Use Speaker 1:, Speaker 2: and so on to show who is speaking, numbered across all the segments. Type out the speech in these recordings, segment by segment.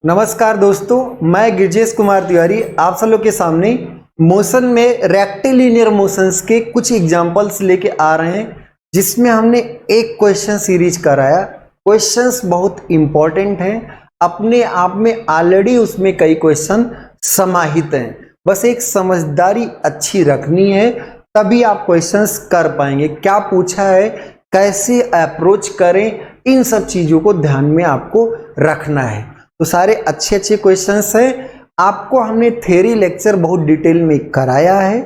Speaker 1: नमस्कार दोस्तों, मैं गिरजेश कुमार तिवारी आप सब लोग के सामने मोशन में रेक्टिलिनियर मोशंस के कुछ एग्जांपल्स लेके आ रहे हैं, जिसमें हमने एक क्वेश्चन सीरीज कराया। क्वेश्चंस बहुत इंपॉर्टेंट हैं, अपने आप में ऑलरेडी उसमें कई क्वेश्चन समाहित हैं। बस एक समझदारी अच्छी रखनी है, तभी आप क्वेश्चंस कर पाएंगे। क्या पूछा है, कैसे अप्रोच करें, इन सब चीज़ों को ध्यान में आपको रखना है। तो सारे अच्छे अच्छे क्वेश्चंस हैं। आपको हमने थ्योरी लेक्चर बहुत डिटेल में कराया है।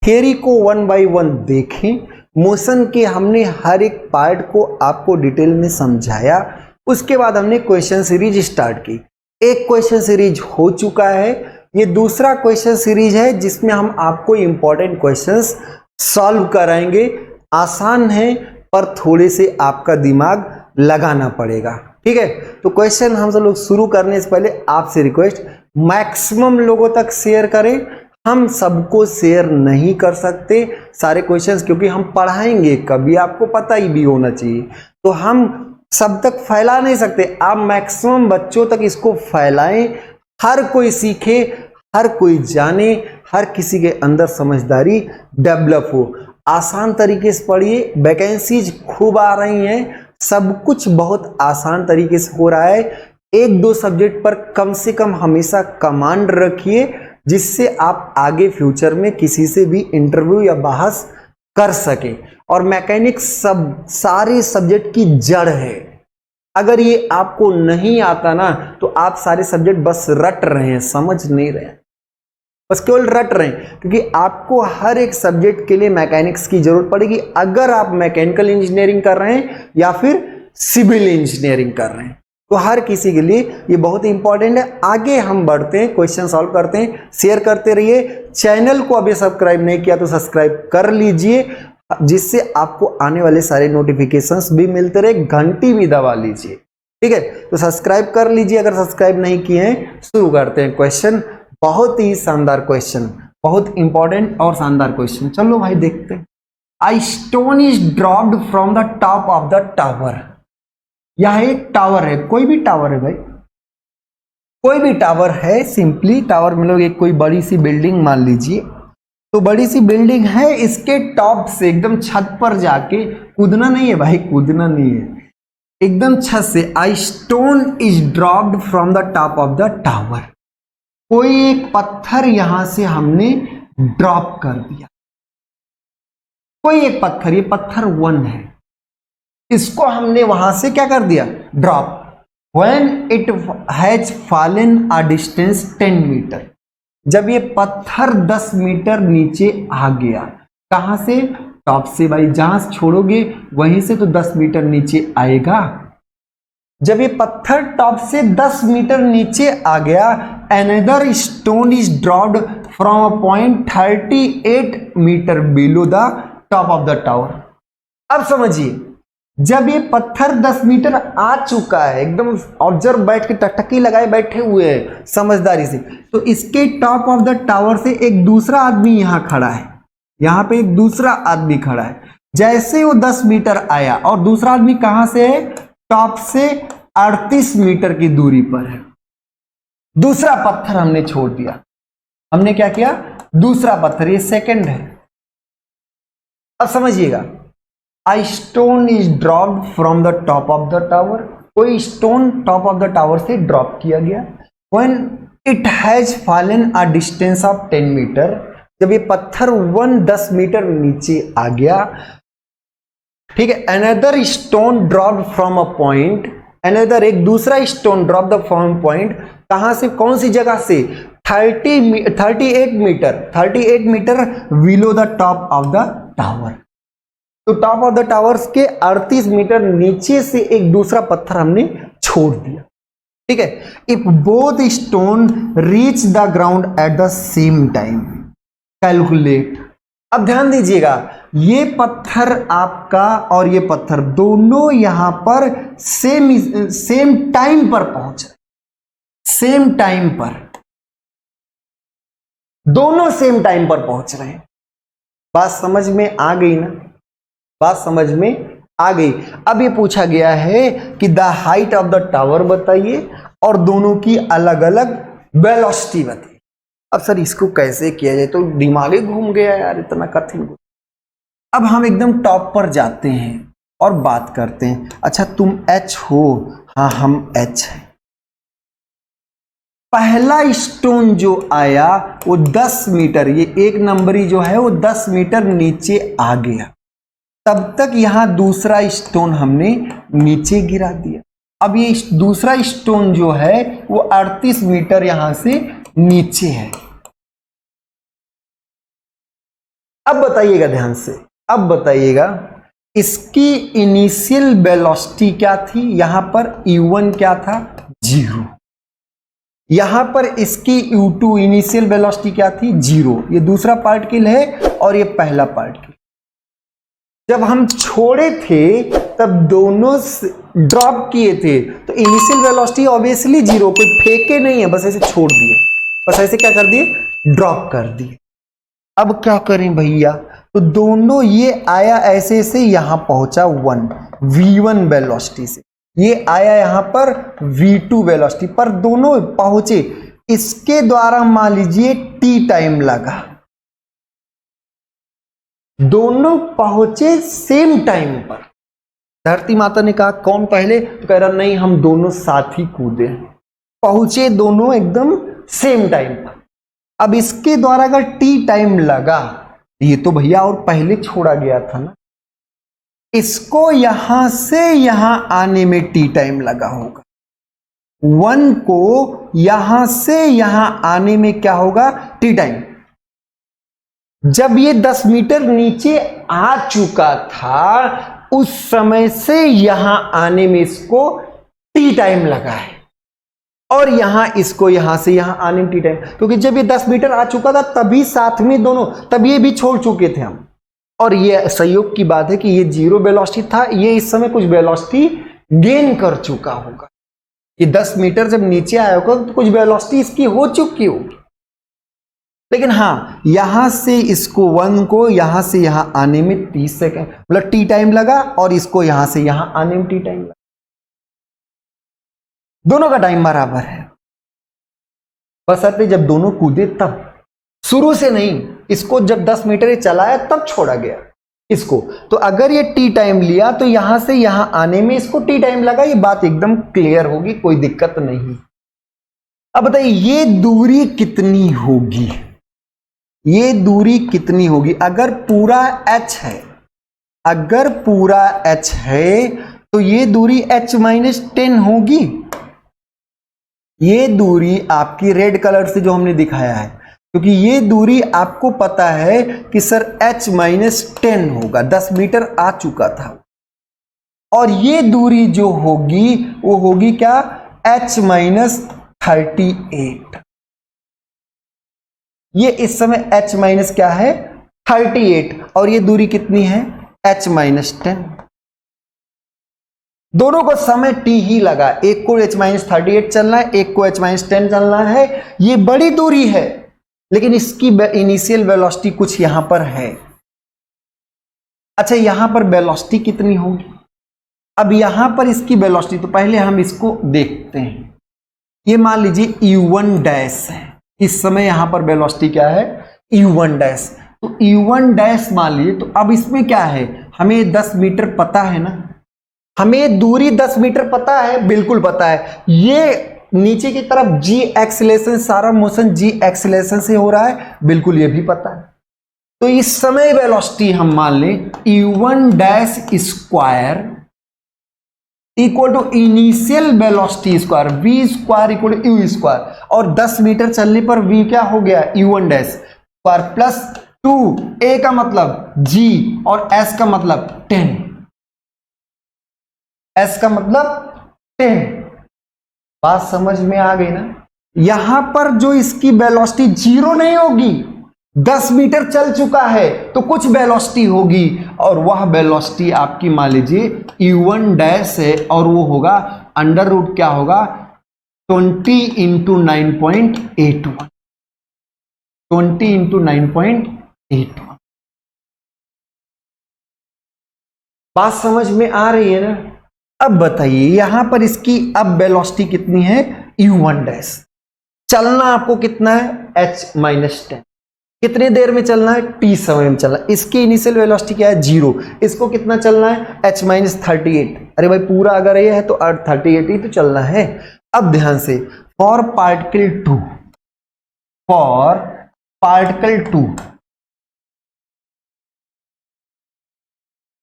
Speaker 1: थ्योरी को 1 बाय 1 देखें। मोशन के हमने हर एक पार्ट को आपको डिटेल में समझाया। उसके बाद हमने क्वेश्चन सीरीज स्टार्ट की। एक क्वेश्चन सीरीज हो चुका है, ये दूसरा क्वेश्चन सीरीज है जिसमें हम आपको इंपॉर्टेंट क्वेश्चंस सॉल्व कराएंगे। आसान है पर थोड़े से आपका दिमाग लगाना पड़ेगा, ठीक है। तो क्वेश्चन हम सब लोग शुरू करने से पहले आपसे रिक्वेस्ट, मैक्सिमम लोगों तक शेयर करें। हम सबको शेयर नहीं कर सकते सारे क्वेश्चंस, क्योंकि हम पढ़ाएंगे कभी, आपको पता ही भी होना चाहिए। तो हम सब तक फैला नहीं सकते। आप मैक्सिमम बच्चों तक इसको फैलाएं, हर कोई सीखे, हर कोई जाने, हर किसी के अंदर समझदारी डेवलप हो। आसान तरीके से पढ़िए, वैकेंसीज खूब आ रही हैं, सब कुछ बहुत आसान तरीके से हो रहा है। एक दो सब्जेक्ट पर कम से कम हमेशा कमांड रखिए, जिससे आप आगे फ्यूचर में किसी से भी इंटरव्यू या बहस कर सके। और मैकेनिक्स सब सारे सब्जेक्ट की जड़ है। अगर ये आपको नहीं आता ना, तो आप सारे सब्जेक्ट बस रट रहे हैं, समझ नहीं रहे हैं, बस केवल रट रहे हैं। क्योंकि आपको हर एक सब्जेक्ट के लिए मैकेनिक्स की जरूरत पड़ेगी, अगर आप मैकेनिकल इंजीनियरिंग कर रहे हैं या फिर सिविल इंजीनियरिंग कर रहे हैं। तो हर किसी के लिए ये बहुत इंपॉर्टेंट है। आगे हम बढ़ते हैं, क्वेश्चन सॉल्व करते हैं। शेयर करते रहिए। चैनल को अभी सब्सक्राइब नहीं किया तो सब्सक्राइब कर लीजिए, जिससे आपको आने वाले सारे नोटिफिकेशंस भी मिलते रहे। घंटी भी दबा लीजिए, ठीक है। तो सब्सक्राइब कर लीजिए अगर सब्सक्राइब नहीं किए हैं। शुरू करते हैं क्वेश्चन। बहुत ही शानदार क्वेश्चन, बहुत इंपॉर्टेंट और शानदार क्वेश्चन। चलो भाई देखते हैं। A stone is dropped from the top of the tower। यह एक टावर है, कोई भी टावर है भाई, कोई भी टावर है। सिंपली टावर मतलब एक कोई बड़ी सी बिल्डिंग मान लीजिए। तो बड़ी सी बिल्डिंग है, इसके टॉप से एकदम छत पर जाके कूदना नहीं है भाई, कूदना नहीं है, एकदम छत से। A stone is dropped from the top of the tower। कोई एक पत्थर यहां से हमने ड्रॉप कर दिया, कोई एक पत्थर, ये पत्थर 1 है, इसको हमने वहां से क्या कर दिया, drop. When it has fallen a distance 10 metre, जब ये पत्थर 10 मीटर नीचे आ गया, कहां से, टॉप से भाई, जहां से छोड़ोगे वहीं से तो 10 मीटर नीचे आएगा। जब ये पत्थर टॉप से 10 मीटर नीचे आ गया, another stone is dropped from a point 38 metre below the top of the tower. अब समझिए, जब ये पत्थर 10 मीटर आ चुका है, एकदम ऑब्जर्व बैठ के टकटकी लगाए बैठे हुए हैं समझदारी से, तो इसके टॉप ऑफ द टावर से एक दूसरा आदमी यहां खड़ा है, यहां पे एक दूसरा आदमी खड़ा है। जैसे वो 10 मीटर आया, और दूसरा आदमी कहां से है, टॉप से 38 मीटर की दूरी पर है। दूसरा पत्थर हमने छोड़ दिया, हमने क्या किया, दूसरा पत्थर, ये सेकंड है। अब समझिएगा, A stone is dropped from the top of the tower। कोई stone top of the tower से ड्रॉप किया गया। When it has fallen a distance of 10 metre, जब ये पत्थर 10 मीटर नीचे आ गया, ठीक है। Another stone dropped from a point, another एक दूसरा stone dropped from point, कहां से, कौन सी जगह से, 38 metre below the top of the tower. तो टॉप ऑफ द टावर्स के 38 मीटर नीचे से एक दूसरा पत्थर हमने छोड़ दिया, ठीक है। If both stone reach the ground at the same time, calculate. अब ध्यान दीजिएगा, ये पत्थर आपका और ये पत्थर दोनों यहां पर सेम टाइम पर पहुंच रहे, सेम टाइम पर, दोनों सेम टाइम पर पहुंच रहे हैं। बात समझ में आ गई ना, बात समझ में आ गई। अब ये पूछा गया है कि the height of the tower बताइए और दोनों की अलग अलग वेलोसिटी बताइए। अब सर इसको कैसे किया जाए, तो दिमाग ही घूम गया यार, इतना कठिन। अब हम एकदम टॉप पर जाते हैं और बात करते हैं। अच्छा तुम H हो? हाँ हम H हैं। पहला स्टोन जो आया वो 10 मीटर, ये एक नंबरी जो है वो 10 मीटर नीचे आ गया। तब तक यहां दूसरा स्टोन हमने नीचे गिरा दिया। अब ये दूसरा स्टोन जो है वो 38 मीटर यहां से नीचे है। अब बताइएगा ध्यान से, अब बताइएगा इसकी इनिशियल वेलोसिटी क्या थी? यहां पर U1 क्या था? 0। यहां पर इसकी U2 इनिशियल वेलोसिटी क्या थी? 0। ये दूसरा पार्टिकल है और ये पहला पार्टिकल। जब हम छोड़े थे तब दोनों ड्रॉप किए थे, तो इनिशियल वेलोसिटी ऑब्वियसली 0, कोई फेंके नहीं है, बस ऐसे छोड़ दिए, बस ऐसे क्या कर दिए? ड्रॉप कर दिए। अब क्या करें भैया? तो दोनों ये आया ऐसे से यहां पहुंचा 1 V1 वेलोसिटी से, ये आया यहां पर V2 वेलोसिटी पर, दोनों पहुंचे। इसके द्वारा मान लीजिए T टाइम लगा, दोनों पहुंचे सेम टाइम पर। धरती माता ने कहा कौन पहले? तो कह रहा नहीं हम दोनों साथ ही कूदे, पहुंचे दोनों एकदम सेम टाइम पर। अब इसके द्वारा अगर T टाइम लगा, ये तो भैया और पहले छोड़ा गया था ना, इसको यहां से यहां आने में T टाइम लगा होगा। 1 को यहां से यहां आने में क्या होगा? T time. जब ये 10 मीटर नीचे आ चुका था उस समय से यहां आने में इसको T टाइम लगा है, और यहां इसको यहां से यहां आने में T टाइम, क्योंकि जब ये 10 मीटर आ चुका था तभी साथ में दोनों, तब ये भी छोड़ चुके थे हम। और ये संयोग की बात है कि ये 0 वेलोसिटी था, ये इस समय कुछ वेलोसिटी गेन कर चुका होगा। ये 10 मीटर जब नीचे आया होगा तो कुछ वेलोसिटी इसकी हो चुकी होगी। लेकिन हाँ, यहां से इसको 1 को यहां से यहां आने में 30 सेकेंड मतलब T टाइम लगा, और इसको यहां से यहां आने में T टाइम लगा। दोनों का टाइम बराबर है, बशर्ते जब दोनों कूदे तब, शुरू से नहीं। इसको जब 10 मीटर चलाया तब छोड़ा गया इसको। तो अगर ये T टाइम लिया तो यहां से यहां आने में इसको T टाइम लगा, ये बात एकदम क्लियर होगी, कोई दिक्कत नहीं। अब बताइए ये दूरी कितनी होगी? ये दूरी कितनी होगी? अगर पूरा H है, अगर पूरा H है तो ये दूरी H-10 होगी। ये दूरी आपकी रेड कलर से जो हमने दिखाया है, क्योंकि ये दूरी आपको पता है कि सर H-10 होगा, 10 मीटर आ चुका था। और ये दूरी जो होगी वो होगी क्या? H-38। ये इस समय H- क्या है? 38, और ये दूरी कितनी है? H-10। दोनों को समय T ही लगा, एक को H-38 चलना है, एक को H-10 चलना है। ये बड़ी दूरी है, लेकिन इसकी इनिशियल वेलोसिटी कुछ यहां पर है। अच्छा यहां पर वेलोसिटी कितनी होगी? अब यहां पर इसकी वेलोसिटी, तो पहले हम इसको देखते हैं। ये मान लीजिए U1 डैश है, इस समय यहां पर वेलोसिटी क्या है? U1 dash. तो U1 डैश मान लीजिए, तो अब इसमें क्या है? हमें 10 मीटर पता है ना, हमें दूरी 10 मीटर पता है, बिल्कुल पता है। ये नीचे की तरफ G एक्सीलरेशन, सारा मोशन G एक्सीलरेशन से हो रहा है, बिल्कुल ये भी पता है। तो इस समय वेलोसिटी हम मान लें U1 dash square equal to initial velocity square, V square equal to U square, और 10 मीटर चलने पर V क्या हो गया? U1 dash square plus 2A का मतलब G और S का मतलब 10, S का मतलब 10। बात समझ में आ गई ना? यहां पर जो इसकी वेलोसिटी 0 नहीं होगी, 10 मीटर चल चुका है तो कुछ वेलोसिटी होगी, और वह वेलोसिटी आपकी मान लीजिए U1 डैश है, और वो होगा अंडर रूट क्या होगा? 20 इंटू 9.81, 20 इंटू 9.81। बात समझ में आ रही है ना? अब बताइए यहां पर इसकी अब वेलोसिटी कितनी है? u1 dash. चलना आपको कितना है h-10, कितने देर में चलना है t समय में चलना। इसकी इनिशियल वेलोसिटी क्या है 0, इसको कितना चलना है h-38। अरे भाई पूरा अगर ये है तो 38 ही तो चलना है। अब ध्यान से for particle 2, for particle 2,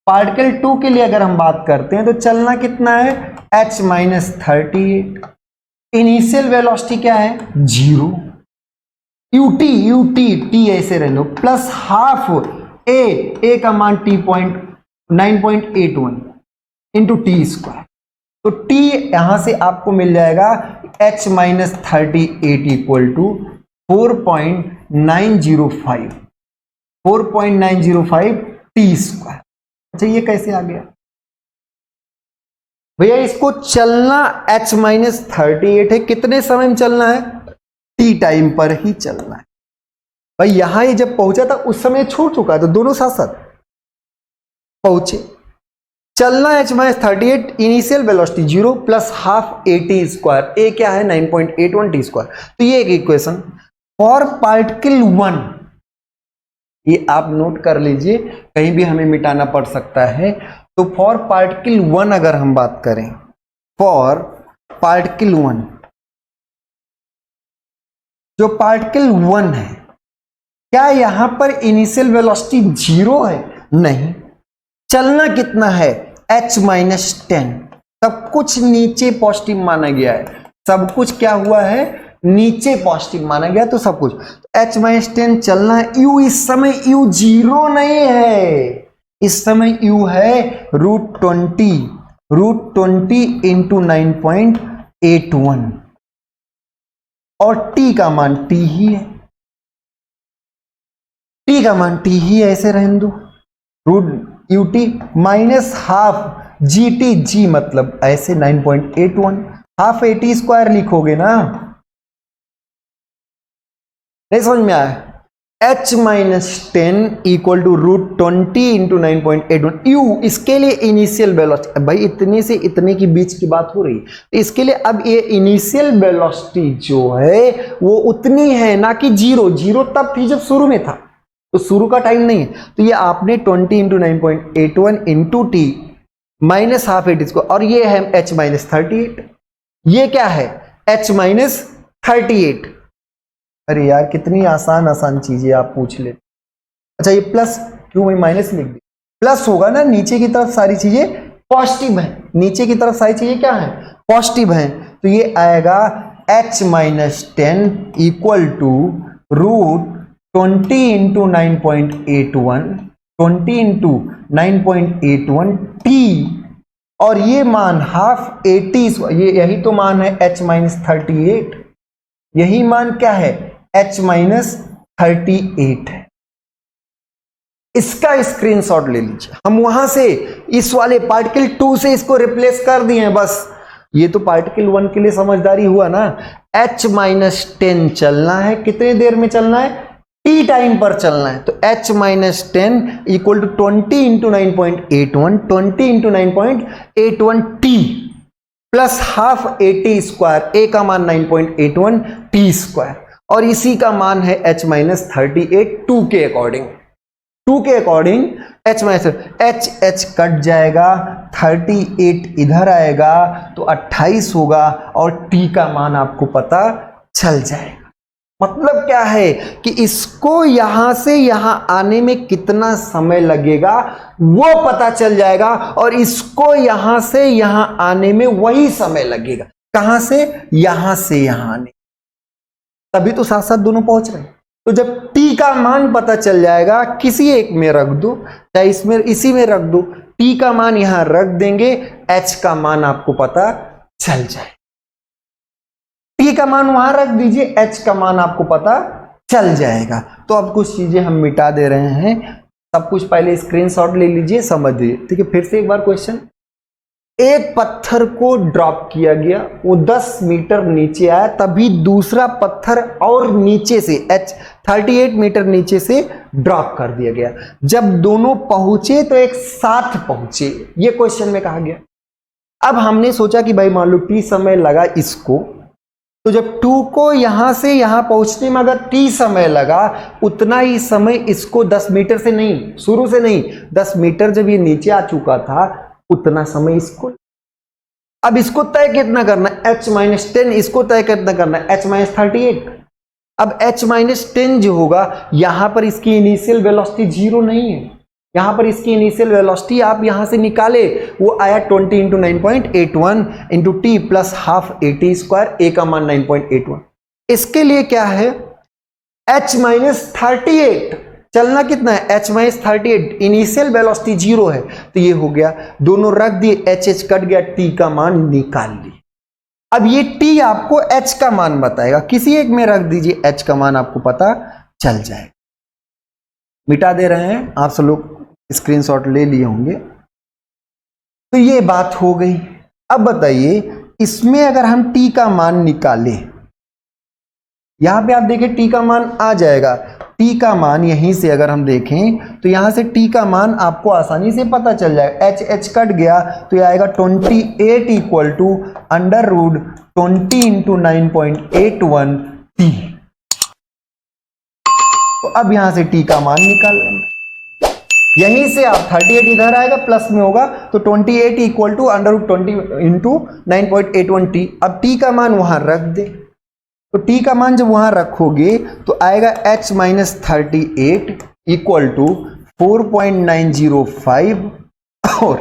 Speaker 1: particle 2 के लिए अगर हम बात करते हैं तो चलना कितना है h-38, इनिशियल वेलोसिटी क्या है 0, ut ऐसे रह लो, प्लस हाफ a का मान 9.81 इंटू टी स्क्वायर। तो t यहां से आपको मिल जाएगा h-38 equal to 4.905 T square. अच्छा ये कैसे आ गया भैया? इसको चलना h-38 है, कितने समय में चलना है t टाइम पर ही चलना है। भाई यहां ये जब पहुंचा था उस समय छोड़ चुका, तो दोनों साथ साथ पहुंचे। चलना h-38, initial velocity 0 plus half T square, A क्या है 9.81 टी स्क्वायर। तो ये एक इक्वेशन। फॉर पार्टिकल 1, ये आप नोट कर लीजिए, कहीं भी हमें मिटाना पड़ सकता है। तो फॉर पार्टिकल 1 अगर हम बात करें, फॉर पार्टिकल 1, जो पार्टिकल 1 है, क्या यहां पर इनिशियल वेलोसिटी 0 है? नहीं। चलना कितना है h-10, सब कुछ नीचे पॉजिटिव माना गया है, सब कुछ क्या हुआ है नीचे पॉजिटिव माना गया, तो सब कुछ h-10 चलना है। u इस समय u 0 नहीं है, इस समय u है √20 इंटू 9.81 और t का मान t ही है, t का मान t ही है, ऐसे रहने दो। √ut माइनस हाफ g मतलब ऐसे 9.81, हाफ टी स्क्वायर लिखोगे ना, नहीं समझ में आया? h-10 equal to √20 into 9.81 u, इसके लिए इनिशियल वेलोसिटी, भाई इतने से इतने के बीच की बात हो रही है, तो इसके लिए अब ये इनिशियल वेलोसिटी जो है वो उतनी है, ना कि 0 तब थी जब शुरू में था, तो शुरू का टाइम नहीं है। तो ये आपने 20 into 9.81 into T minus half T square, और ये है h-38, ये क्या है h-38। अरे यार कितनी आसान चीजें आप पूछ लेते। अच्छा ये प्लस क्यों भाई माइनस लिख दी? प्लस होगा ना, नीचे की तरफ सारी चीजें पॉजिटिव हैं, नीचे की तरफ सारी चीजें क्या हैं पॉजिटिव हैं। तो ये आएगा h-10 equal to √20 into 9.81 T, और ये मान हाफ 80, ये यही तो मान है h-38, यही मान क्या है h-38 है। इसका स्क्रीनशॉट ले लीजिए, हम वहां से इस वाले पार्टिकल 2 से इसको रिप्लेस कर दिए हैं बस। ये तो पार्टिकल 1 के लिए समझदारी हुआ ना। h-10 चलना है, कितने देर में चलना है t टाइम पर चलना है, तो h-10 equal to 20 into 9.81 T plus half T square, A का मान 9.81 टी स्क्वायर, और इसी का मान है h-38 2 के अकॉर्डिंग। h कट जाएगा, 38 इधर आएगा तो 28 होगा, और t का मान आपको पता चल जाएगा। मतलब क्या है कि इसको यहां से यहां आने में कितना समय लगेगा वो पता चल जाएगा, और इसको यहां से यहां आने में वही समय लगेगा। कहां से यहां आने, तभी तो साथ साथ दोनों पहुंच रहे हैं। तो जब t का मान पता चल जाएगा, किसी एक में रख दो, चाहे इसमें इसी में रख दो, t का मान यहां रख देंगे, h का मान आपको पता चल जाए। t का मान वहां रख दीजिए, h का मान आपको पता चल जाएगा। तो अब कुछ चीजें हम मिटा दे रहे हैं, सब कुछ पहले स्क्रीनशॉट ले लीजिए, समझिए। ठीक है, फिर से एक बार क्वेश्चन। एक पत्थर को ड्रॉप किया गया, वो 10 मीटर नीचे आया, तभी दूसरा पत्थर और नीचे से 38 मीटर नीचे से ड्रॉप कर दिया गया। जब दोनों पहुंचे तो एक साथ पहुंचे, ये क्वेश्चन में कहा गया। अब हमने सोचा कि भाई मान लो t समय लगा इसको, तो जब 2 को यहां से यहां पहुंचने में अगर t समय लगा, उतना ही समय इसको 10 मीटर से नहीं, शुरू से नहीं, 10 मीटर जब ये नीचे आ चुका था उतना समय इसको। अब इसको तय कितना करना है, h-10, इसको तय कितना करना है, h-38। अब h-10 जो होगा, यहां पर इसकी इनिशियल वेलोसिटी 0 नहीं है, यहां पर इसकी इनिशियल वेलोसिटी आप यहां से निकाले, वो आया 20 into 9.81 into T plus half AT², ए का मान 9.81। इसके लिए क्या है, h-38, चलना कितना है, h-38, इनिशियल वेलोसिटी 0 है, तो ये हो गया, दोनों रख दिए, h कट गया, t का मान निकाल लिए। अब ये t आपको h का मान बताएगा, किसी एक में रख दीजिए, h का मान आपको पता चल जाएगा। मिटा दे रहे हैं, आप सब लोग स्क्रीनशॉट ले लिए होंगे। तो ये बात हो गई। अब बताइए, इसमें अगर हम t का मान निकालें, यहां पे आप देखें t का मान आ जाएगा, t का मान यहीं से अगर हम देखें तो यहां से t का मान आपको आसानी से पता चल जाएगा, h कट गया तो ये आएगा 28 equal to under root 20 into 9.81 t। तो अब यहां से t का मान निकाल लेंगे, यहीं से आप 38 इधर आएगा, प्लस में होगा, तो 28 equal to under root 20 into 9.81 t। अब t का मान वहां रख दे, तो t का मान जब वहां रखोगे तो आएगा h-38 इक्वल टू 4.905 और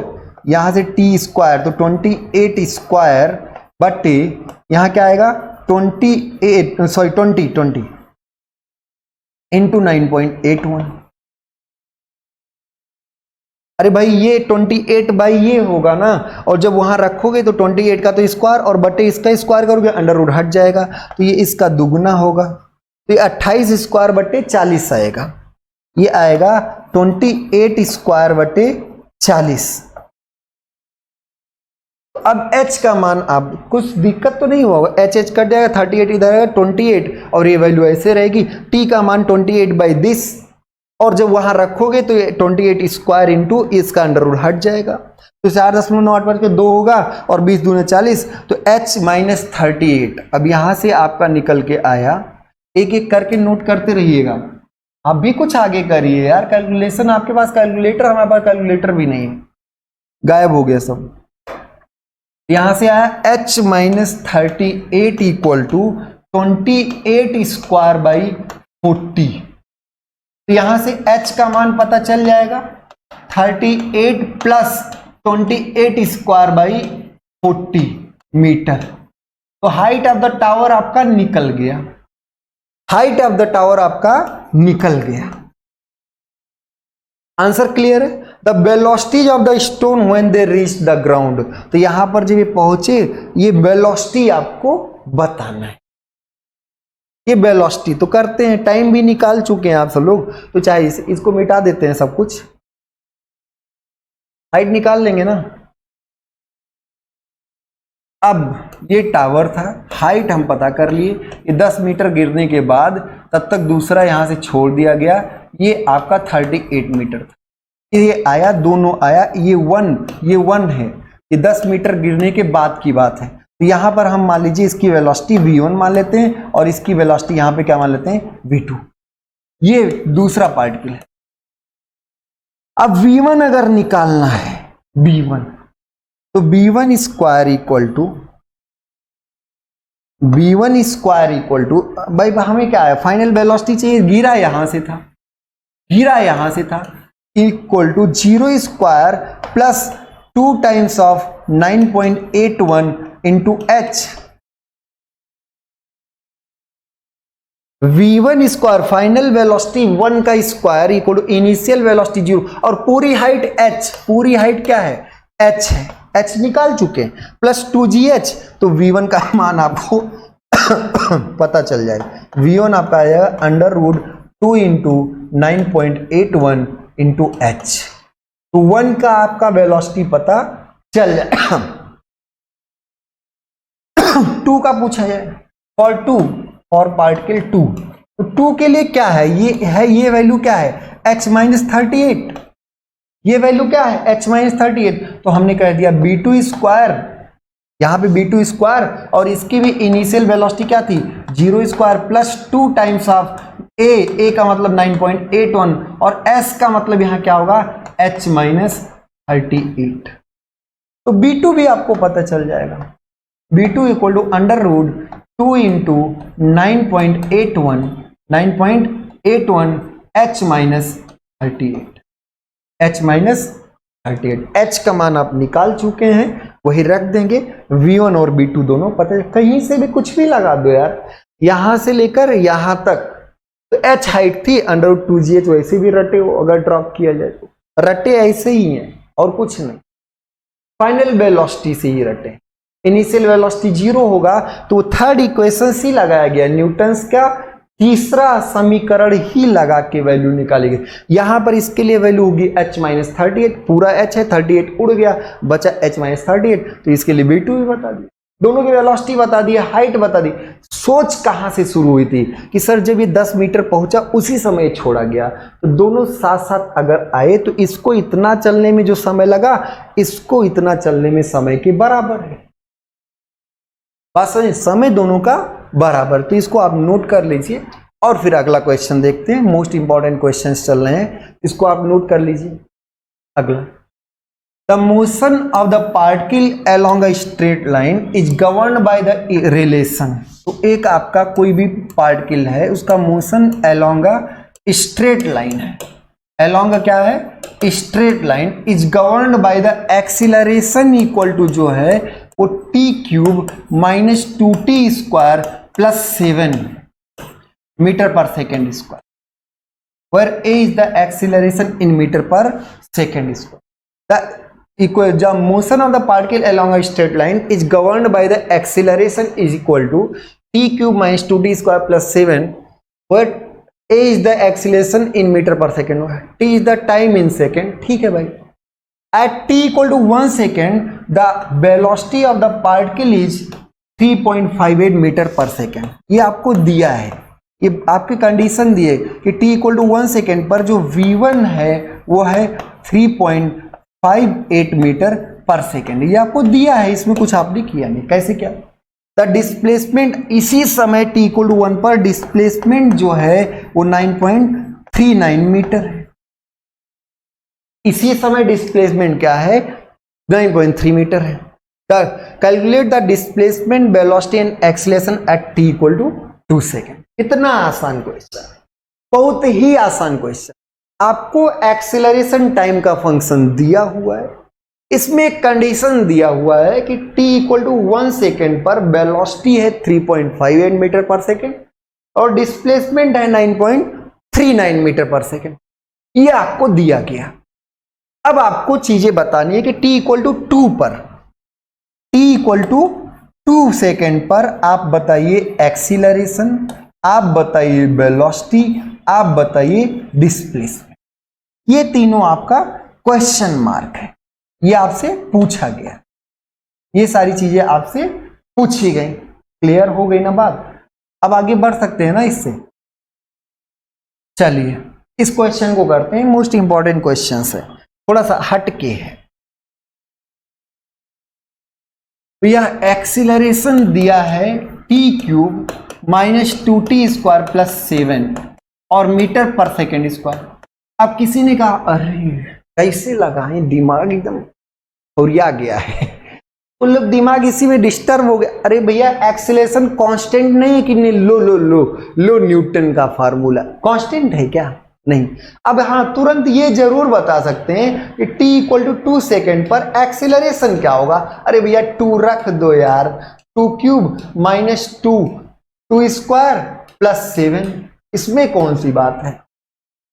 Speaker 1: यहां से t² तो 28² बटे यहां क्या आएगा 20 इंटू 9.81। अरे भाई ये 28 बाई ये होगा ना, और जब वहां रखोगे तो 28 का तो स्क्वायर और बटे इसका स्क्वायर करोगे, अंडर रूट हट जाएगा, तो ये इसका दुगना होगा, तो ये 28 स्क्वायर बटे 40 आएगा, ये आएगा 28 स्क्वायर बटे 40। अब h का मान, आप कुछ दिक्कत तो नहीं होगा, h कट जाएगा, 38 इधर आएगा 28 और ये वैल्यू ऐसे रहेगी, t का मान 28 बाई दिस, और जब वहां रखोगे तो ये 28 स्क्वायर इंटू इसका अंडर रूट हट जाएगा, तो 4.9 होगा और 20 दूने 40, तो h-38 अब यहां से आपका निकल के आया। एक एक करके नोट करते रहिएगा, आप भी कुछ आगे करिए यार, कैलकुलेशन आपके पास कैलकुलेटर, हमारे पास कैलकुलेटर भी नहीं है, गायब हो गया सब। यहां से आया h-38 equal to 28 square by 40, तो यहां से h का मान पता चल जाएगा 38 प्लस 28 स्क्वायर बाई 40 मीटर। तो हाइट ऑफ द टावर आपका निकल गया, हाइट ऑफ द टावर आपका निकल गया। आंसर क्लियर है। The velocities of the stone when they reach the ground, तो यहां पर जब ये पहुंचे, ये वेलोसिटी आपको बताना है, ये वेलोसिटी तो करते हैं, टाइम भी निकाल चुके हैं आप सब लोग, तो चाहे इसको मिटा देते हैं, सब कुछ हाइट निकाल लेंगे ना। अब ये टावर था, हाइट हम पता कर लिए, ये 10 मीटर गिरने के बाद तब तक दूसरा यहां से छोड़ दिया गया, ये आपका 38 मीटर था, ये आया, दोनों आया, ये 1 है, ये 10 मीटर गिरने के बाद की बात है। तो यहां पर हम मान लीजिए इसकी वेलोसिटी v1 मान लेते हैं और इसकी वेलोसिटी यहां पे क्या मान लेते हैं, v2। ये दूसरा पार्ट के लिए। अब v1 अगर निकालना है, v1, तो v1 स्क्वायर इक्वल टू भाई हमें क्या है, फाइनल वेलोसिटी चाहिए, गिरा यहां से था, equal to 0 square plus 2 times of 9.81 into h। v1 square final velocity 1 का square equal to initial velocity 0 और पूरी हाइट h, पूरी हाइट क्या है, h है, h निकाल चुके हैं, प्लस 2gh, तो v1 का मान आपको पता चल जाएगा, v1 आपका आएगा under root 2 into 9.81 into h। तो 1 का आपका वेलोसिटी पता चल जाएगा। 2 का पूछा जाए, फॉर पार्टिकल 2, तो 2 के लिए क्या है, ये वैल्यू क्या है, h-38, ये वैल्यू क्या है, h-38, तो हमने कह दिया v2 स्क्वायर यहाँ पे b2 स्क्वायर और इसकी भी इनिशियल वेलोसिटी क्या थी 0 square plus 2 times of a का मतलब 9.81 और s का मतलब यहाँ क्या होगा h माइनस 38। तो b2 भी आपको पता चल जाएगा, b2 equal to under root 2 into 9.81 h minus 38 h का मान आप निकाल चुके हैं, वही रख देंगे। v1 और v2 दोनों पता है, कहीं से भी कुछ भी लगा दो यार, यहां से लेकर यहां तक। तो h हाइट थी अंडर रूट 2gh, वैसे भी रटे हो अगर ड्रॉप किया जाए तो रटे ऐसे ही हैं और कुछ नहीं। फाइनल वेलोसिटी से ही रटे, इनिशियल वेलोसिटी 0 होगा तो थर्ड इक्वेशन ही लगाया गया, न्यूटन्स का तीसरा समीकरण ही लगा के वैल्यू निकालेंगे। यहां पर इसके लिए वैल्यू होगी h माइनस 38, पूरा h है 38 उड़ गया बचा h माइनस 38, तो इसके लिए b2 भी बता दिया, दोनों की वेलोसिटी बता दी, हाइट बता दी। सोच कहां से शुरू हुई थी कि सर जब ये 10 मीटर पहुंचा उसी समय छोड़ा गया, तो दोनों साथ साथ अगर आए तो इसको इतना चलने में जो समय लगा इसको इतना चलने में समय के बराबर है। बात समझ, समय दोनों का बराबर, तो इसको आप नोट कर लीजिए और फिर अगला क्वेश्चन देखते हैं। मोस्ट इंपॉर्टेंट क्वेश्चंस चल रहे हैं, इसको आप नोट कर लीजिए। अगला, the motion of the particle along a straight line is governed by the relation. तो एक आपका कोई भी पार्टिकल है, उसका motion along a straight line है, अलोंग क्या है straight line, is governed by the acceleration equal to जो है वो t³ minus 2t square plus 7 metre पर second square, where a is the acceleration in meter per second square. The motion of the particle along a straight line is governed by the acceleration is equal to t³ minus 2t square plus 7, where a is the acceleration in meter per second, t is the time in second। ठीक है भाई, at t equal to 1 second the velocity of the particle is 3.58 metre पर second. ये आपको दिया है, ये आपकी कंडीशन दिए कि t इक्वल टू 1 सेकेंड पर जो v1 है वो है 3.58 मीटर पर सेकेंड, ये आपको दिया है, इसमें कुछ आपने किया नहीं। कैसे क्या, द डिस्प्लेसमेंट इसी समय t इक्वल टू 1 पर डिस्प्लेसमेंट जो है वो 9.39 मीटर है, इसी समय डिस्प्लेसमेंट क्या है 9.3 मीटर है। Calculate the displacement velocity and acceleration at t equal to 2 second. इतना आसान क्वेश्चन, बहुत ही आसान क्वेश्चन। आपको एक्सीलरेशन टाइम का फंक्शन दिया हुआ है, इसमें एक कंडीशन दिया हुआ है कि t इक्वल टू 1 सेकेंड पर वेलोसिटी है 3.58 मीटर पर सेकेंड और डिस्प्लेसमेंट है 9.39 मीटर पर सेकेंड, ये आपको दिया गया। अब आपको चीजें बतानी है कि t इक्वल टू 2 पर, t इक्वल टू 2 सेकेंड पर आप बताइए एक्सीलरेशन, आप बताइए वेलोसिटी, आप बताइए डिस्प्लेसमेंट। ये तीनों आपका क्वेश्चन मार्क है, ये आपसे पूछा गया, ये सारी चीजें आपसे पूछी गई। क्लियर हो गई ना बात, अब आगे बढ़ सकते हैं ना इससे। चलिए इस क्वेश्चन को करते हैं, मोस्ट इंपॉर्टेंट क्वेश्चन है, थोड़ा सा हटके है। तो यह एक्सीलरेशन दिया है t³ minus 2t square plus 7 और मीटर पर सेकेंड स्क्वायर। अब किसी ने कहा अरे कैसे लगाएं, दिमाग एकदम उड़िया गया है, तो लोग दिमाग इसी में डिस्टर्ब हो गया। अरे भैया एक्सीलरेशन कांस्टेंट नहीं है कि नहीं, लो लो लो लो न्यूटन का फार्मूला कांस्टेंट है क्या, नहीं। अब हाँ तुरंत ये जरूर बता सकते हैं कि t इक्वल टू 2 सेकेंड पर एक्सीलरेशन क्या होगा। अरे भैया 2 रख दो यार, 2³ माइनस 2 स्क्वायर प्लस 7, इसमें कौन सी बात है।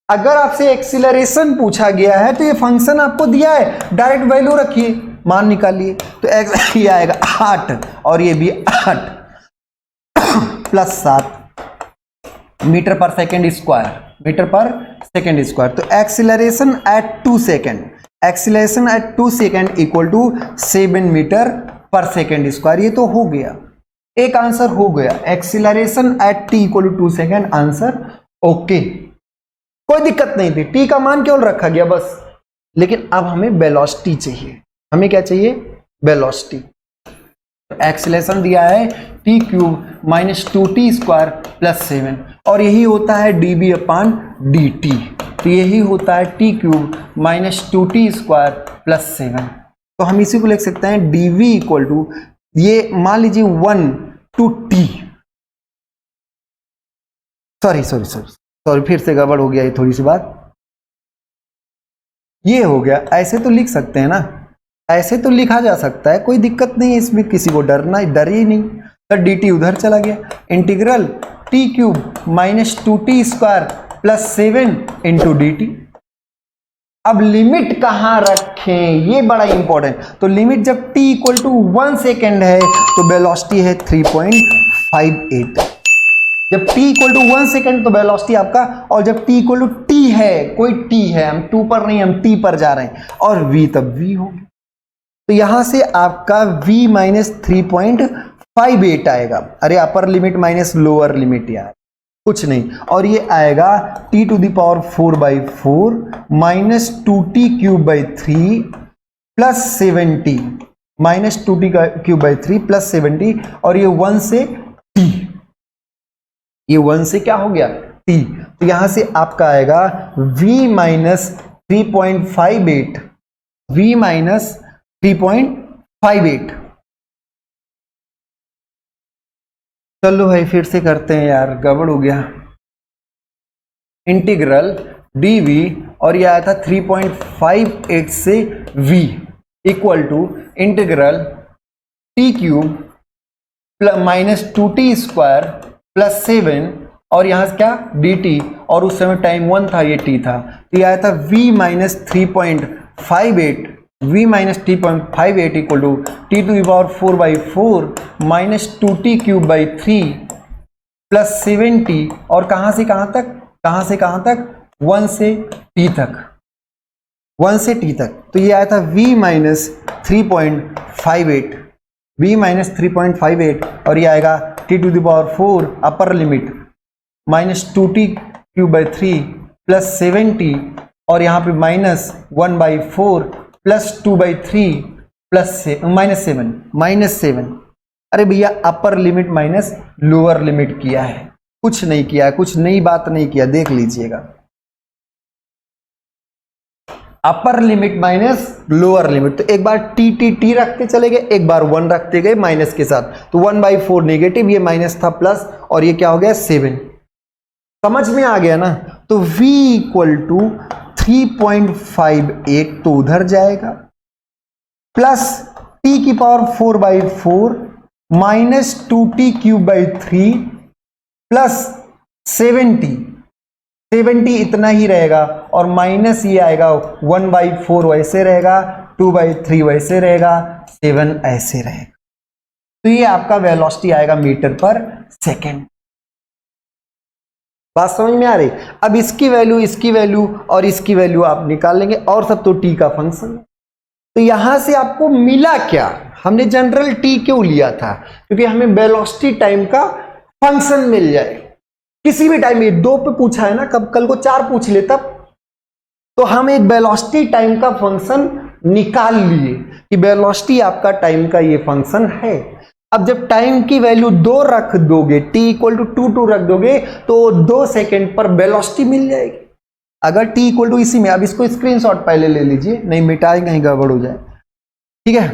Speaker 1: अगर आपसे एक्सीलरेशन पूछा गया है तो ये फंक्शन आपको दिया है, डायरेक्ट वैल्यू रखिए, मान निकालिए, तो x ये आएगा 8 और ये भी 8 प्लस 7 मीटर पर सेकेंड स्क्वायर, मीटर पर सेकेंड स्क्वायर। तो acceleration at 2 second, acceleration at 2 second equal to 7 metre पर सेकेंड स्क्वायर। ये तो हो गया, एक आंसर हो गया, acceleration at t equal to 2 second, answer okay, कोई दिक्कत नहीं थी, t का मान केवल रखा गया बस। लेकिन अब हमें वेलोसिटी चाहिए, हमें क्या चाहिए वेलोसिटी। एक्सेलरेशन दिया है T cube minus 2t² plus 7 और यही होता है dv/dt। तो यही होता है T cube minus 2t² plus 7। तो हम इसी को लिख सकते हैं dv इक्वल टू, ये मान लीजिए 1 to t, सॉरी फिर से गड़बड़ हो गया ये थोड़ी सी बात, ये हो गया। ऐसे तो लिख सकते हैं ना, ऐसे तो लिखा जा सकता है, कोई दिक्कत नहीं है इसमें, किसी को डर ही नहीं। तो dt उधर चला गया, integral T cube minus 2t² plus 7 into dt। अब लिमिट कहां रखें, ये बड़ा इंपॉर्टेंट। तो लिमिट जब t इक्वल टू 1 सेकेंड है तो वेलोसिटी है 3.58। जब t इक्वल टू 1 सेकेंड तो वेलोसिटी आपका, और जब t इक्वल टू t है, कोई t है, हम 2 पर नहीं, हम t पर जा रहे हैं, और v तब v होगी। तो यहां से आपका v माइनस 3.58 आएगा। अरे upper limit minus lower limit यार, कुछ नहीं, और ये आएगा t⁴/4 minus 2t³ plus 70 minus 2t³ plus 70, और ये 1 से t, ये 1 से क्या हो गया t। तो यहां से आपका आएगा v माइनस 3.58, v माइनस 3.58। चलो भाई फिर से करते हैं यार, गड़बड़ हो गया। इंटीग्रल dv, और ये आया था 3.58 से v equal to integral t cube minus 2t² plus 7, और यहाँ से क्या dt, और उस समय टाइम 1 था, ये t था। तो ये आया था v minus 3.58, v minus 3.58 equal to t⁴/4 minus 2t³ plus 70, और कहाँ से कहाँ तक, 1 से t तक, 1 से t तक। तो ये आया था v माइनस 3.58, v माइनस 3.58, और ये आएगा t⁴ upper limit minus 2t³ plus 70, और यहाँ पे माइनस 1/4 प्लस 2/3 प्लस माइनस 7। अरे भैया upper limit minus lower limit किया है, कुछ नहीं किया है, कुछ नई बात नहीं किया, देख लीजिएगा। Upper limit minus lower limit, तो एक बार टी रखते चले गए, एक बार 1 रखते गए माइनस के साथ, तो 1/4 नेगेटिव, ये माइनस था प्लस, और ये क्या हो गया 7। समझ में आ गया ना। तो v इक्वल टू 3.58 तो उधर जाएगा, plus t⁴/4 minus 2t³ plus 70 इतना ही रहेगा, और माइनस ये आएगा 1/4 वैसे रहेगा, 2/3 वैसे रहेगा, 7 ऐसे रहेगा। तो ये आपका वेलोसिटी आएगा मीटर पर सेकेंड। बात समझ में आ रही। अब इसकी वैल्यू और इसकी वैल्यू आप निकाल लेंगे, और सब तो t का फंक्शन है। तो यहां से आपको मिला क्या, हमने जनरल t क्यों लिया था, क्योंकि हमें वेलोसिटी टाइम का फंक्शन मिल जाए किसी भी टाइम। ये 2 पे पूछा है ना, कल को 4 पूछ ले तब, तो हम एक वेलोसिटी टाइम का फंक्शन निकाल लिए कि वेलोसिटी आपका टाइम का ये फंक्शन है। अब जब टाइम की वैल्यू 2 रख दोगे, t इक्वल टू 2 रख दोगे, तो 2 सेकेंड पर वेलोसिटी मिल जाएगी। अगर t इक्वल टू इसी में, अब इसको स्क्रीनशॉट पहले ले लीजिए, नहीं मिटाएंगे कहीं गड़बड़ हो जाए, ठीक है।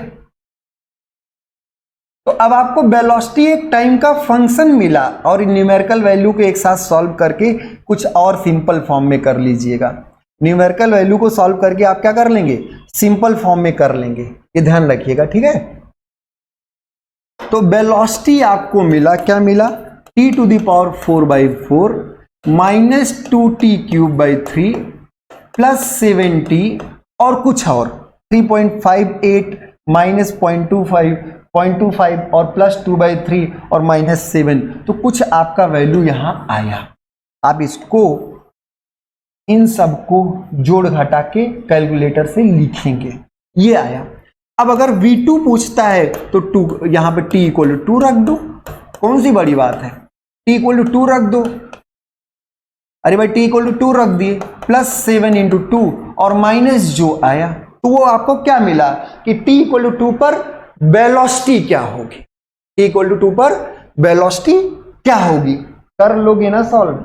Speaker 1: तो अब आपको वेलोसिटी एक टाइम का फंक्शन मिला, और न्यूमेरिकल वैल्यू को एक साथ सॉल्व करके कुछ और सिंपल फॉर्म में कर लीजिएगा। न्यूमेरिकल वैल्यू को सॉल्व करके आप क्या कर लेंगे, सिंपल फॉर्म में कर लेंगे, ये ध्यान रखिएगा, ठीक है। तो वेलोसिटी आपको मिला, क्या मिला, t⁴/4 माइनस 2t³ प्लस 70, और कुछ और 3.58 माइनस 0.25 और प्लस 2/3 और माइनस 7। तो कुछ आपका वैल्यू यहां आया। आप इसको, इन सबको जोड़ घटा के कैलकुलेटर से लिखेंगे, ये आया। अब अगर V2 पूछता है तो 2, यहां पे t इक्वल टू 2 रख दो, कौन सी बड़ी बात है, t इक्वल टू 2 रख दो। अरे भाई t इक्वल टू 2 रख दिए, प्लस 7 इंटू 2, और माइनस जो आया, तो वो आपको क्या मिला कि t इक्वल टू 2 पर वेलोसिटी क्या होगी। t इक्वल टू 2 पर वेलोसिटी क्या होगी, कर लोगे ना सॉल्व।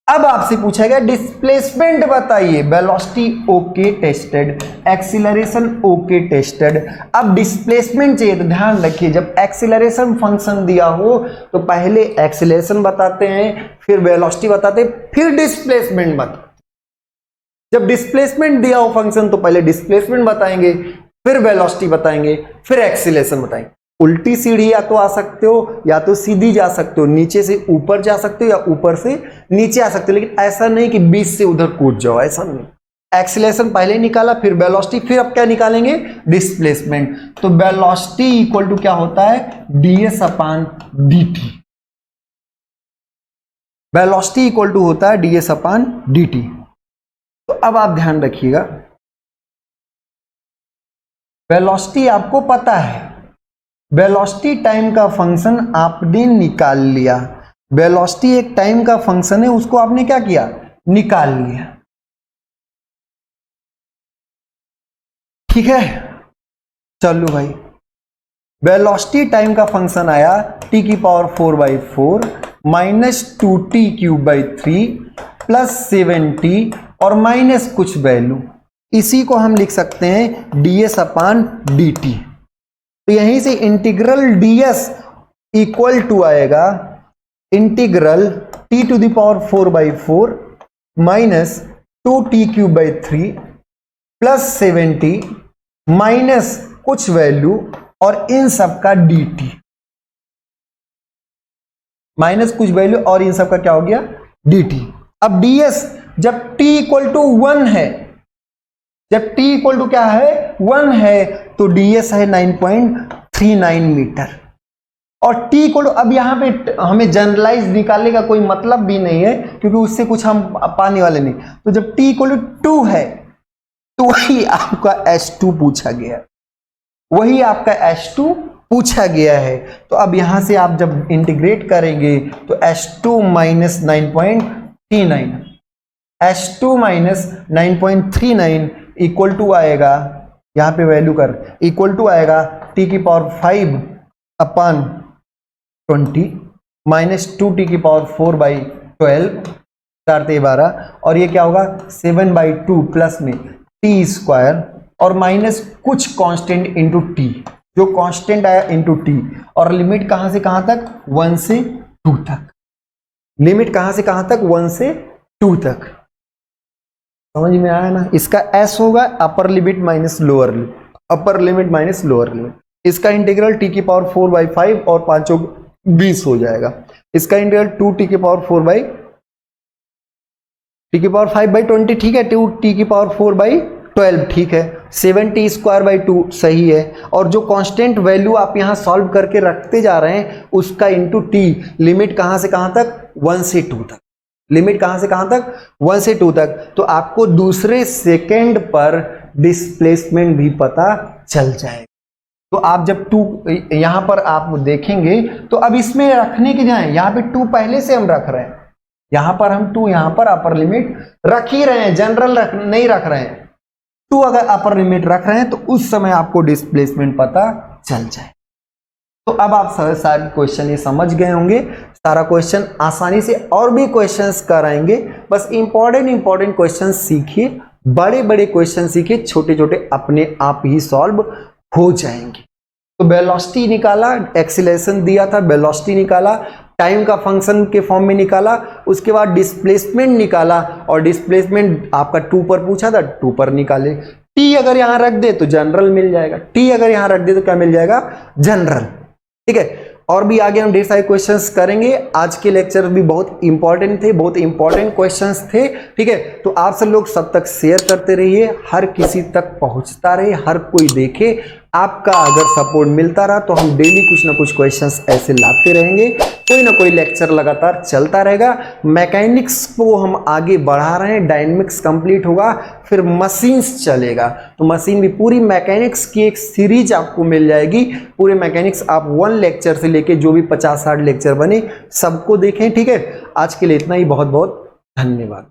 Speaker 1: अब आपसे पूछा गया डिस्प्लेसमेंट बताइए, velocity okay tested, acceleration okay tested. अब डिस्प्लेसमेंट चाहिए तो ध्यान रखिए, जब एक्सीलरेशन फंक्शन दिया हो तो पहले एक्सीलरेशन बताते हैं, फिर वेलोसिटी बताते हैं, फिर डिस्प्लेसमेंट बताते। जब डिस्प्लेसमेंट दिया हो फंक्शन तो पहले डिस्प्लेसमेंट बताएंगे, फिर वेलोसिटी बताएंगे, फिर एक्सीलरेशन बताएंगे। उल्टी सीढ़ी या तो आ सकते हो या तो सीधी जा सकते हो, नीचे से ऊपर जा सकते हो या ऊपर से नीचे आ सकते हो, लेकिन ऐसा नहीं कि बीच से उधर कूद जाओ, ऐसा नहीं। एक्सीलरेशन पहले निकाला, फिर वेलोसिटी, फिर अब क्या निकालेंगे, डिस्प्लेसमेंट। तो वेलोसिटी इक्वल टू क्या होता है, ds upon dt। Velocity equal to होता है ds अपॉन dt। तो अब आप ध्यान रखिएगा, वेलोसिटी आपको पता है, वेलोसिटी टाइम का फंक्शन आपने निकाल लिया। वेलोसिटी एक टाइम का फंक्शन है, उसको आपने क्या किया, निकाल लिया, ठीक है। चलो भाई, वेलोसिटी टाइम का फंक्शन आया t की power 4/4 minus 2t cube by 3 plus 7t और माइनस कुछ वैल्यू, इसी को हम लिख सकते हैं ds अपॉन dt। तो यहीं से इंटीग्रल ds इक्वल टू आएगा integral t to the power 4/4 minus 2t cube by 3 plus 7t minus कुछ वैल्यू और इन सब का dt, माइनस कुछ वैल्यू और इन सब का क्या हो गया, dt। अब ds जब t इक्वल टू 1 है, जब t इक्वल टू क्या है, 1 है, तो ds है 9.39 मीटर। और t इक्वल टू, अब यहां पे हमें जनरलाइज निकालने का कोई मतलब भी नहीं है, क्योंकि उससे कुछ हम पाने वाले नहीं। तो जब t इक्वल टू 2 है तो वही आपका h2 पूछा गया, वही आपका h2 पूछा गया है। तो अब यहां से आप जब इंटीग्रेट करेंगे तो h2 minus 9.39, h2 minus 9.39 equal to आएगा, यहां पे वैल्यू कर, इक्वल टू आएगा t की पावर 5 अपॉन 20 माइनस 2t की पावर 4/12 4×12, और ये क्या होगा 7/2 प्लस में t स्क्वायर और माइनस कुछ कांस्टेंट इंटू टी, जो कांस्टेंट आया इंटू टी। और लिमिट कहां से कहां तक, 1 से 2 तक। लिमिट कहां से कहां तक, 1 से 2 तक। समझ में आया ना। इसका s होगा upper limit minus lower limit, upper limit minus lower limit. इसका इंटीग्रल t की पावर 4/5 और 5 20 हो जाएगा। इसका इंटीग्रल 2t की पावर 5/20 ठीक है, 2t की पावर 4/12 ठीक है, 7t स्क्वायर बाई 2 सही है। और जो कांस्टेंट वैल्यू आप यहां सॉल्व करके रखते जा रहे हैं उसका इंटू टी, लिमिट कहां से कहां तक, 1 से 2 तक। लिमिट कहां से कहां तक, 1 से 2 तक। तो आपको दूसरे सेकेंड पर डिस्प्लेसमेंट भी पता चल जाएगा। तो आप जब 2 यहां पर आप देखेंगे तो अब इसमें रखने के जाए, यहां पे 2 पहले से हम रख रहे हैं, यहां पर हम 2 यहां पर अपर लिमिट रख ही रहे हैं, जनरल नहीं रख रहे हैं। 2 अगर अपर लिमिट रख रहे हैं तो उस समय आपको डिस्प्लेसमेंट पता चल जाए। तो अब आप सारे क्वेश्चन ये समझ गए होंगे, सारा क्वेश्चन आसानी से और भी क्वेश्चंस कराएंगे। बस इंपॉर्टेंट क्वेश्चन सीखिए, बड़े बड़े क्वेश्चन सीखिए, छोटे छोटे अपने आप ही सॉल्व हो जाएंगे। तो वेलोसिटी निकाला, एक्सीलरेशन दिया था, वेलोसिटी निकाला, टाइम का फंक्शन के फॉर्म में निकाला, उसके बाद डिस्प्लेसमेंट निकाला, और डिस्प्लेसमेंट आपका 2 पर पूछा था, 2 पर निकाले। टी अगर यहां रख दे तो जनरल मिल जाएगा, टी अगर यहां रख दे तो क्या मिल जाएगा, जनरल। ठीक है, और भी आगे हम ढेर सारे क्वेश्चंस करेंगे। आज के लेक्चर भी बहुत इंपॉर्टेंट थे, बहुत इंपॉर्टेंट क्वेश्चंस थे। ठीक है, तो आप सब लोग सब तक शेयर करते रहिए, हर किसी तक पहुंचता रहे, हर कोई देखे। आपका अगर सपोर्ट मिलता रहा तो हम डेली कुछ ना कुछ क्वेश्चंस ऐसे लाते रहेंगे, कोई ना कोई लेक्चर लगातार चलता रहेगा। मैकेनिक्स को हम आगे बढ़ा रहे हैं, डायनेमिक्स कंप्लीट होगा, फिर मशीन्स चलेगा। तो मशीन भी पूरी मैकेनिक्स की एक सीरीज आपको मिल जाएगी। पूरे मैकेनिक्स आप 1 लेक्चर से लेके जो भी 50-60 लेक्चर बने सबको देखें। ठीक है, आज के लिए इतना ही, बहुत बहुत धन्यवाद।